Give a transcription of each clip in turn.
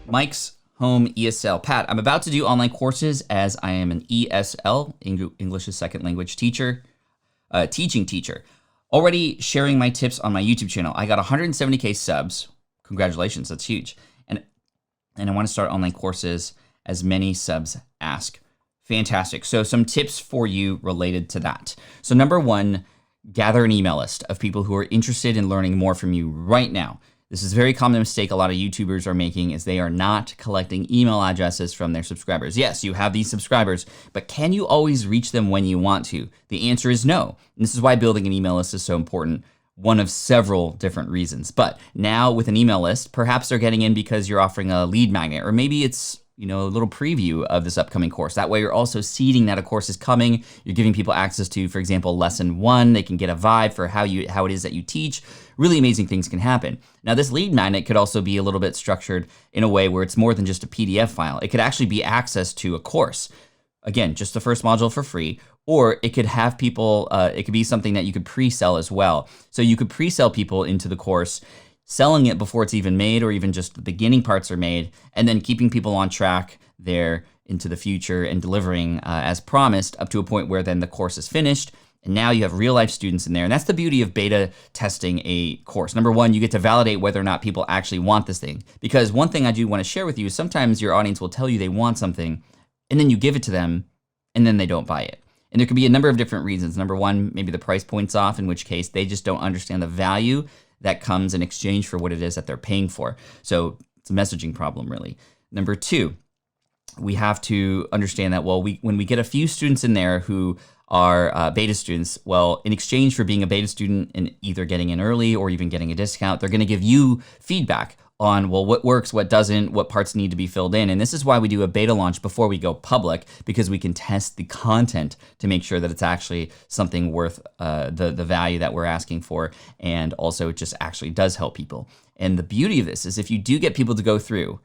Mike's Home ESL. Pat, I'm about to do online courses as I am an ESL, English as Second Language teacher, teaching teacher. Already sharing my tips on my YouTube channel. I got 170K subs. Congratulations, that's huge. And I want to start online courses as many subs ask. Fantastic. So some tips for you related to that. So number one, gather an email list of people who are interested in learning more from you right now. This is a very common mistake a lot of YouTubers are making is they are not collecting email addresses from their subscribers. Yes, you have these subscribers, but can you always reach them when you want to? The answer is no. And this is why building an email list is so important. One of several different reasons. But now with an email list, perhaps they're getting in because you're offering a lead magnet, or maybe it's a little preview of this upcoming course. That way you're also seeding that a course is coming. You're giving people access to, for example, lesson 1. They can get a vibe for how it is that you teach. Really amazing things can happen. Now this lead magnet could also be a little bit structured in a way where it's more than just a PDF file. It could actually be access to a course. Again, just the first module for free, or it could have people, it could be something that you could pre-sell as well. So you could pre-sell people into the course, selling it before it's even made, or even just the beginning parts are made, and then keeping people on track there into the future and delivering as promised up to a point where then the course is finished. And now you have real life students in there. And that's the beauty of beta testing a course. Number one, you get to validate whether or not people actually want this thing. Because one thing I do want to share with you is sometimes your audience will tell you they want something, and then you give it to them, and then they don't buy it. And there could be a number of different reasons. Number one, maybe the price point's off, in which case they just don't understand the value that comes in exchange for what it is that they're paying for. So it's a messaging problem, really. Number two, we have to understand that, when we get a few students in there who are beta students, in exchange for being a beta student and either getting in early or even getting a discount, they're going to give you feedback on, what works, what doesn't, what parts need to be filled in. And this is why we do a beta launch before we go public, because we can test the content to make sure that it's actually something worth the value that we're asking for. And also it just actually does help people. And the beauty of this is if you do get people to go through,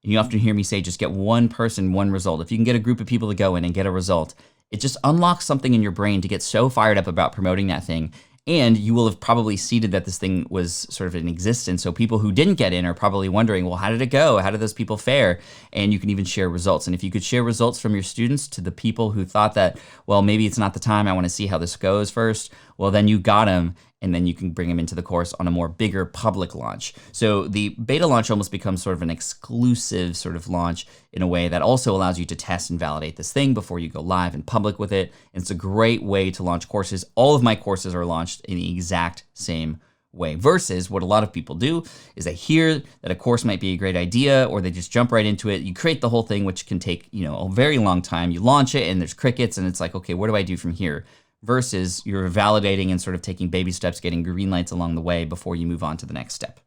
and you often hear me say, just get one person, one result. If you can get a group of people to go in and get a result, it just unlocks something in your brain to get so fired up about promoting that thing. And you will have probably seeded that this thing was sort of in existence. So people who didn't get in are probably wondering, how did it go? How did those people fare? And you can even share results. And if you could share results from your students to the people who thought that, maybe it's not the time, I want to see how this goes first, then you got them. And then you can bring them into the course on a more bigger public launch. So the beta launch almost becomes sort of an exclusive sort of launch in a way that also allows you to test and validate this thing before you go live in public with it. And it's a great way to launch courses. All of my courses are launched in the exact same way, versus what a lot of people do is they hear that a course might be a great idea, or they just jump right into it. You create the whole thing, which can take, a very long time. You launch it and there's crickets and it's like, okay, what do I do from here? Versus you're validating and sort of taking baby steps, getting green lights along the way before you move on to the next step.